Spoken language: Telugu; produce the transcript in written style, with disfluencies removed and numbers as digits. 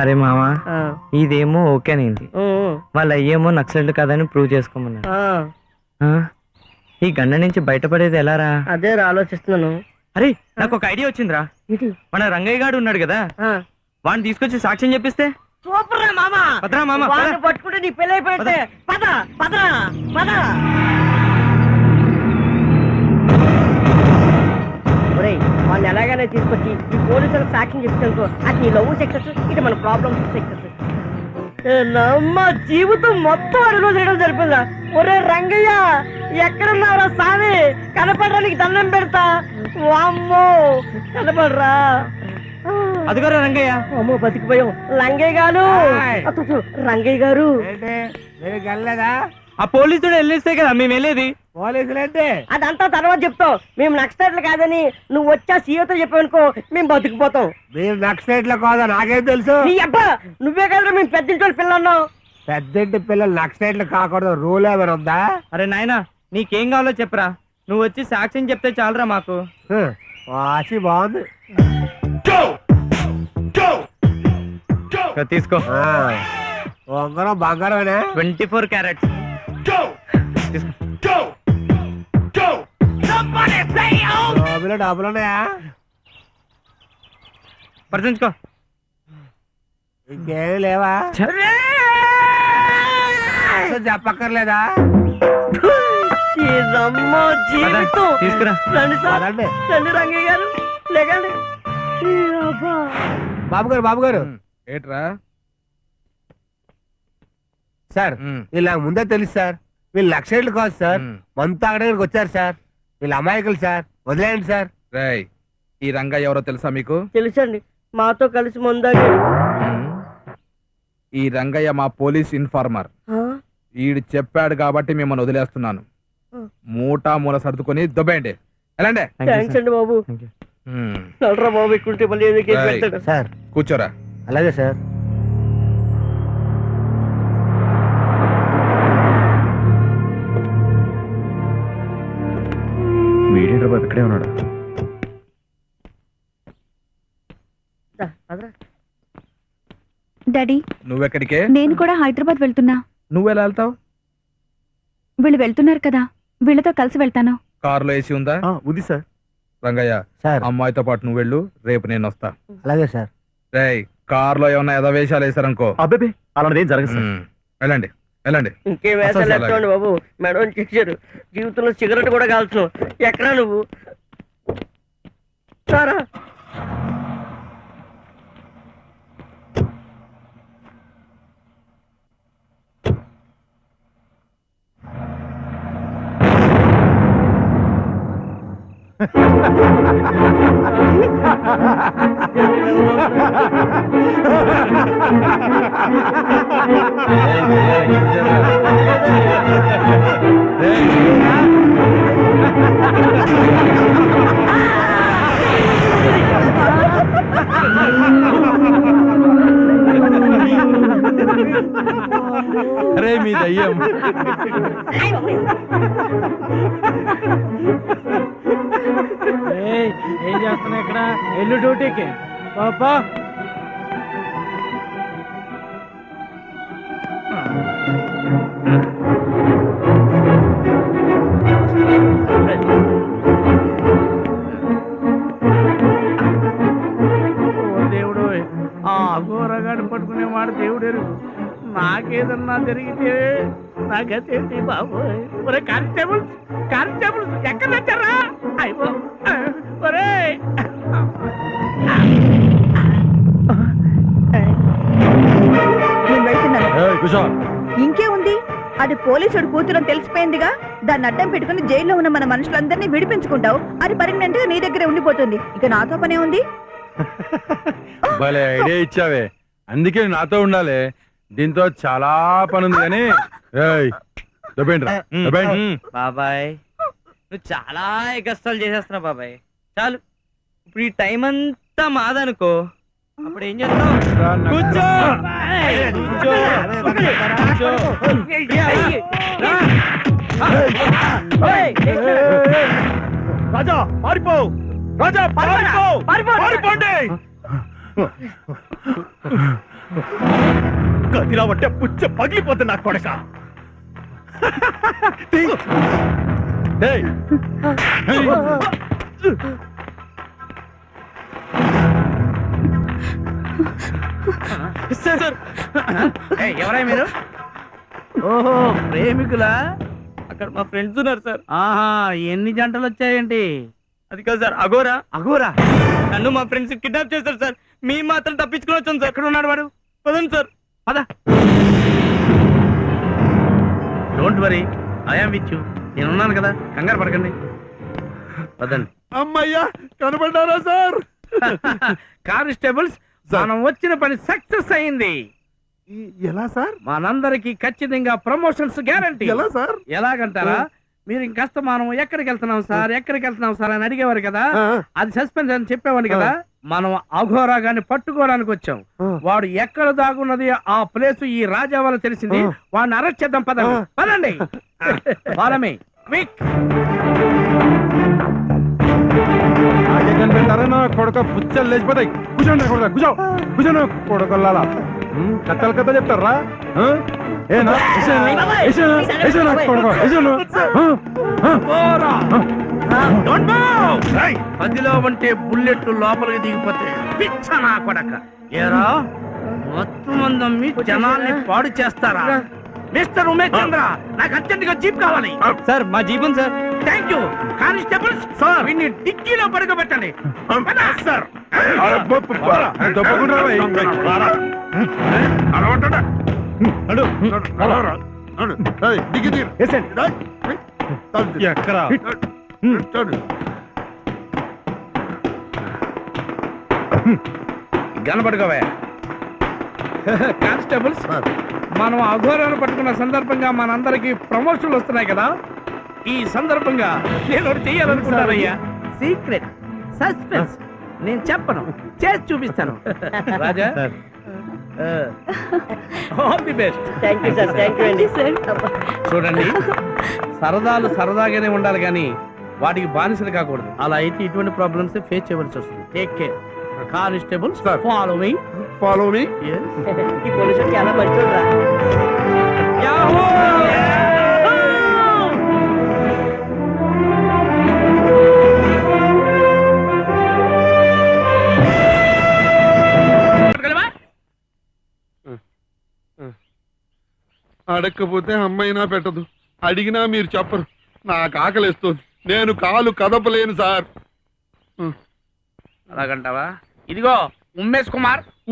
అరే మామా ఇదేమో ఓకేనండి, వాళ్ళ అయ్యేమో నక్సలెంట్ కాదని ప్రూవ్ చేసుకోమన్నారు. ఈ గండ నుంచి బయటపడేది ఎలారా? అదే ఆలోచిస్తున్నాను. అరే నాకు ఒక ఐడియా వచ్చిందిరా. మన రంగయ్య గాడు ఉన్నాడు కదా, వాడిని తీసుకొచ్చి సాక్ష్యం చెప్పిస్తే సూపర్ రా మామా. పదరా మామా, వాడిని పట్టుకుంటే నీ పెళ్లి అయిపోయితే. పద పదరా పద. ఒరేయ్ వాడిని ఎలాగైనా తీసుకొచ్చి ఈ పోలీసులకు సాక్ష్యం చెప్తానుకో, అది నీ లవ్ సక్సెస్, ఇది మన ప్రాబ్లమ్ సక్సెస్. నమ్మ జీవితం మొత్తం అడుగు చేయడం జరిపిందా? ఒరే రంగయ్య ఎక్కడున్నారా సామి? కనపడడానికి దండం పెడతా. వామ్మో కనపడరా? అదిగోరా రంగయ్య. అమ్మో బతికిపోయాం. రంగయ్య గారు, రంగయ్య గారు వెళ్ళలేదా? ఆ పోలీసుడు వెళ్ళేస్తే కదా మేము వెళ్ళేది. పోలీసులంటే అదంతా తర్వాత చెప్తాం. మేము నక్సలైట్లు కాదని నువ్వు వచ్చా సీఓతో చెప్పానుకో, మేము బతికిపోతాం. మీరు నక్సలైట్ల కాదా నాకేం తెలుసు? నీ అబ్బా నువ్వే కదా మేము పెద్దింటి పిల్లన్నావు. పెద్దంటి పిల్లలు నక్సలైట్లు కాకూడదు రూల్ ఏమైనా ఉందా? అరే నాయనా నీకేం కావాలో చెప్పరా, నువ్వు వచ్చి సాక్ష్యం చెప్తే చాలరా మాకు. వాసి బాగుంది, తీసుకో. ఉంగరం బంగారమేనా? 24 క్యారెట్స్. డబ్బులు ఉన్నాయా? పరిచించుకో. ఇంకేమి లేవా? చెప్పక్కర్లేదా? తీసుకురా. రండి రంగయ్య గారు లేకండి. బాబు గారు, బాబు గారు ఏట్రా సార్, వీళ్ళు నాకు ముందే తెలుసు సార్. వీళ్ళు నక్సలైట్లు కాదు సార్, మందు తాగడానికి వచ్చారు సార్. వీళ్ళు అమాయకులు సార్, వదిలేయండి సార్. రేయ్ ఈ రంగయ్య ఎవరో తెలుసా మీకు? తెలుసండి, మాతో కలిసి ముందాడు. ఈ రంగయ్య మా పోలీస్ ఇన్ఫార్మర్. ఈడు చెప్పాడు కాబట్టి మిమ్మల్ని వదిలేస్తున్నాను. మూటా మూల సర్దుకొని దొబ్బేయండి, ఎలాండి. థ్యాంక్స్ అండి బాబు. నల్రా బాబు ఎక్కుంటే మళ్ళీ ఏదో కేసు పెడతాడు. సార్ కూర్చోరా. అలాగే సార్. వీడేంట్రా బాబు ఇక్కడే ఉన్నాడు? డాడీ నువ్వెక్కడికే? నేను కూడా హైదరాబాద్ వెళ్తున్నా. నువ్వెలా వెళ్తావు? వీళ్ళు వెళ్తున్నారు కదా, వీళ్ళతో కలిసి వెళ్తాను. కారులో ఏసీ ఉందా? ఉంది సార్. రంగయ్య సార్ అమ్మాయితో పాటు నువ్వు వెళ్ళు, రేపు నేను వస్తా. అలాగే సార్. రేయ్ కారులో ఏమన్నా ఎదవేషాలు వేసారనుకో. అబ్బే అలాంటిదేం జరగదు. వెళ్ళండి వెళ్ళండి. ఇంకే వేసాలు వేస్తాండి బాబు. మేడం చేశారు, జీవితంలో సిగరెట్ కూడా కాల్చు. ఎక్కడా నువ్వు సారా? అరే మీ దయ్యం. ఏం చేస్తున్నా ఇక్కడ? ఎల్లు డ్యూటీకి పాపా. దేవుడు ఆ అఘోరగాడు పట్టుకునే మాట దేవుడు. నాకేదన్నా జరిగితే నాకేంటి బాబోయ్. ఒరే కానిస్టేబుల్స్, కానిస్టేబుల్స్ ఎక్కడ వచ్చారా? అయిపో ఒరే. నేను వెళ్తున్నాను. ఇంకే ఉంది, అది పోలీసుడు కూతురని తెలిసిపోయిందిగా. దాన్ని అడ్డం పెట్టుకుని జైల్లో ఉన్న మన మనుషులందరినీ విడిపించుకుంటావు. అది పర్మనెంట్ గా నీ దగ్గరే ఉండిపోతుంది. ఇక నాతో పనే ఉంది. భలే ఐడియా ఇచ్చావే, అందుకే నాతో ఉండాలి. దీంతో చాలా పని ఉంది కానీ బాబాయ్ నువ్వు చాలా కష్టాలు చేసేస్తున్నావు బాబాయ్. చాలు, ఇప్పుడు ఈ టైం అంతా మాదనుకో, అప్పుడు ఏం చేస్తావు? కూర్చో రాజా పారిపో, రాజా పారిపో, పారిపోండి. గదిరావంటే పుచ్చ పగిలిపోతుంది నా కొడక. డేయ్, ఎవరై మీరు? ఓహో, ప్రేమికులా? అక్కడ మా ఫ్రెండ్స్ ఉన్నారు సార్. ఆహా, ఎన్ని జంటలు వచ్చాయేంటి? అది కాదు సార్, అఘోరా అఘోరా నన్ను మా ఫ్రెండ్స్ కిడ్నాప్ చేస్తారు సార్. మీ మాత్రం తప్పించుకుని వచ్చాను సార్. ఎక్కడ ఉన్నాడు వాడు? పదండి సార్. పద. Don't worry, I'm with you. నేనున్నాను కదా, కంగారు పడకండి. పదండి. అమ్మయ్యా కనబడ్డారా సార్? కానిస్టేబుల్స్, మనం వచ్చిన పని సక్సెస్ అయింది. ఎలా సార్? మనందరికి ఖచ్చితంగా ప్రమోషన్స్ గ్యారంటీ. ఎలా సార్? ఎలాగంటారా? మీరు ఇంకాస్త మనం ఎక్కడికి వెళ్తున్నాం సార్, ఎక్కడికి వెళ్తున్నాం సార్ అని అడిగేవారు కదా, అది సస్పెన్స్ అని చెప్పేవాడిని కదా. మనం అఘోరా గాని పట్టుకోవడానికి వచ్చాం. వాడు ఎక్కడ దాగున్నది ఆ ప్లేస్ ఈ రాజా వల్ల తెలిసింది. వాడిని అరెస్ట్ చేద్దాం. పదండి పదండి. Follow me. Quick. నాకే కనిపెట్టారా నా కొడక? పుచ్చలు లేచిపోతాయి. కూర్చోండి నా కొడక, కూర్చో కూర్చోండి కొడకల్లాలా. కథలు కథ చెప్తారా? ఏనా పోరా. Don't move. పదిలో ఉంటే బుల్లెట్ లోపలికి దిగిపోతే పిచ్చ నా కొడక. ఏరా, మొత్తం మందమ్మి జనాల్ని పాడు చేస్తారా? మిస్టర్ ఉమేష్ చంద్ర, నాకు అర్జెంట్ గా జీప్ కావాలి. సార్ మా Jeevan sir. Thank you. Constables sir, వీడిని డిక్కీలో పడుకోబెట్టండి. సార్ ఎక్కరా? గనపడుకోవే. కానిస్టేబుల్స్, మనం అఘోరాన్ని పట్టుకున్న సందర్భంగా మనందరికి ప్రమోషన్లు వస్తున్నాయి కదా. ఈ సందర్భంగా నేను ఒకటి చెయ్యాలనుకుంటానయ్యా. Secret, suspense. నేను చెప్పను, చేసి చూపిస్తాను. Raja, all the best. Thank you sir, thank you అండి. చూడండి, సరదాలు సరదాగానే ఉండాలి కానీ వాటికి బానిసలు కాకూడదు. అలా అయితే ఇటువంటి ప్రాబ్లమ్స్ ఫేస్ చేయవలసి వస్తుంది. Take care. Constables, follow me. Follow me. ఈ పోలీసులు చాలా మంచోడ్రా. అడగకపోతే అమ్మైనా పెట్టదు, అడిగినా మీరు చెప్పరు. నాకు ఆకలిస్తుంది, నేను కాలు కదపలేను సార్. అలాగంటావా? ఇదిగో ఉమేష్ కుమార్,